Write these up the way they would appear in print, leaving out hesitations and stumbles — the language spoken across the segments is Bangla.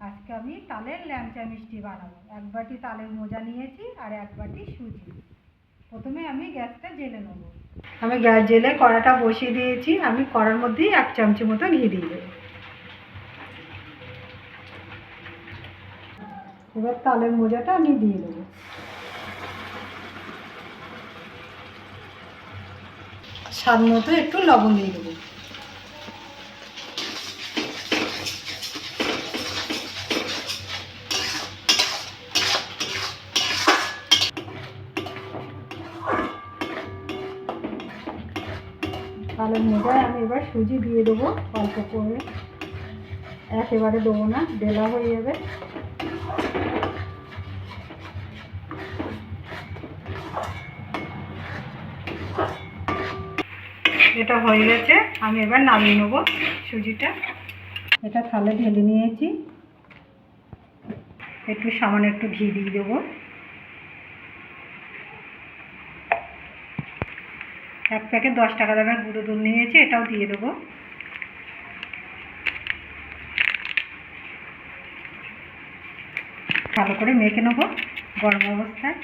আজকে আমি তালের ল্যাংচা মিষ্টি বানাবো। 1 বাটি তালের মোজা নিয়েছি আর 1 বাটি সুজি। প্রথমে আমি গ্যাসটা জ্বেলে নেব। আমি গ্যাস জ্বেলে কড়াটা বসিয়ে দিয়েছি। আমি কড়ার মধ্যেই 1 চামচ মতো ঘি দিয়ে দেবো। এবার তালের মোজাটা আমি দিয়ে দেবো। স্বাদ মতো একটু লবণ দিয়ে দেবো। তালের মোজায় আমি এবার সুজি দিয়ে দেবো অল্প করে, একেবারে দেবো না, ডেলা হয়ে যাবে। এটা হয়ে গেছে, আমি এবার নামিয়ে নেবো সুজিটা। এটা থালে ঢেলে নিয়েছি। একটু সামান্য একটু ঘি দিয়ে দেবো। 1 প্যাকেট 10 টাকা দামের গুঁড়ো দুধ নিয়েছি, এটাও দিয়ে দেবো। ভালো করে মেখে নেবো গরম অবস্থায়।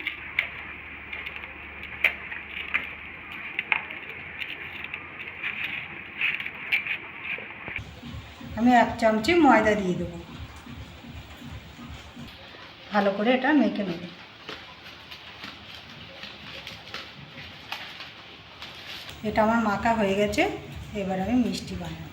আমি 1 চামচ ময়দা দিয়ে দেবো। ভালো করে এটা মেখে নেব। এটা আমার মাখা হয়ে গেছে। এবার আমি মিষ্টি বানাবো।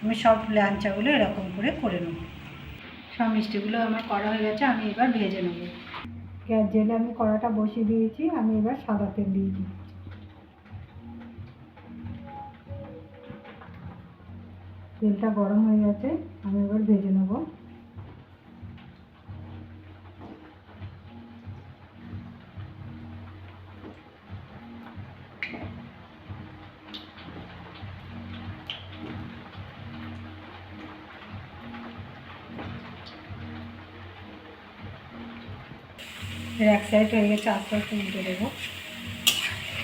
আমি সব ল্যাংচাগুলো এরকম করে নেব। সব মিষ্টিগুলো আমার করা হয়ে গেছে, আমি এবার ভেজে নেব। গ্যাস জ্বেলে আমি কড়াটা বসিয়ে দিয়েছি। আমি এবার সাদা তেল দিয়ে দিচ্ছি। তেলটা গরম হয়ে গেছে, আমি এবার ভেজে নেব। এক সাইড হয়ে গেছে, আস্তে আস্তে উল্টে দেবো।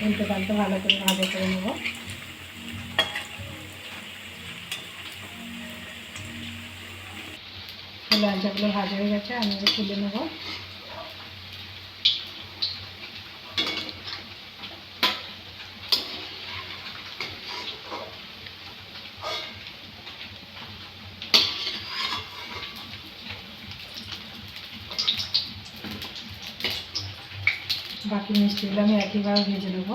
উল্টে পাল্টে ভালো করে ভাজা করে নেব। ল্যাংচাগুলো ভাজা হয়ে গেছে, আমি এবার তুলে নেব। বাকি মিষ্টিগুলো আমি একইভাবে ভেজে নেব।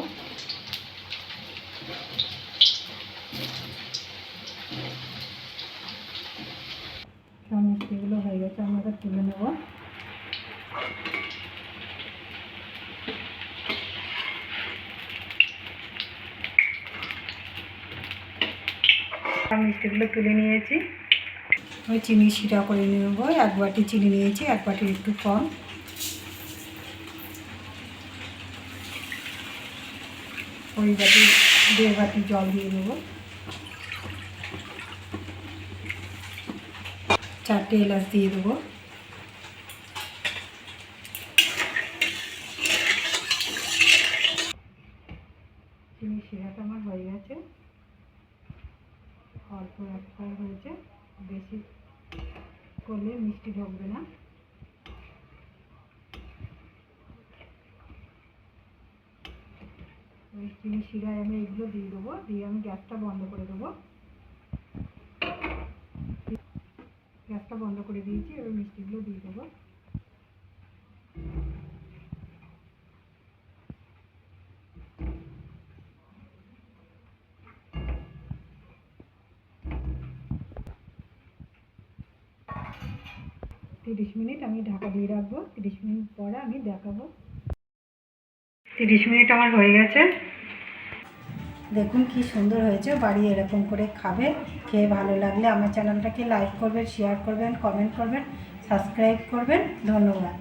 সব মিষ্টিগুলো হয়ে গেছে, আমি এবার তুলে নেব। মিষ্টিগুলো তুলে নিয়েছি। আমি চিনি শিরা করে নেব। 1 বাটি চিনি নিয়েছি, 1 বাটির একটু কম। ওই বাটি 1.5 বাটি জল দিয়ে দেবো। 4টে এলাচ দিয়ে দেবো। চিনি শিরাটা আমার হয়ে গেছে। অল্প একটা হয়েছে, বেশি করলে মিষ্টি ঢুকবে না। ওই চিনি শিরায় আমি এগুলো দিয়ে দেবো। দিয়ে আমি গ্যাসটা বন্ধ করে দেবো। গ্যাসটা বন্ধ করে দিয়েছি, এবার মিষ্টিগুলো দিয়ে দেবো। তিরিশ মিনিট আমি ঢাকা দিয়ে রাখবো। 30 মিনিট পরে আমি দেখাবো। 30 মিনিট আমার হয়ে গেছে। দেখুন কি সুন্দর হয়েছে। বাড়ি এরকম করে খাবে। খেয়ে ভালো লাগলে আমার চ্যানেলটাকে লাইক করবেন, শেয়ার করবেন, কমেন্ট করবেন, সাবস্ক্রাইব করবেন। ধন্যবাদ।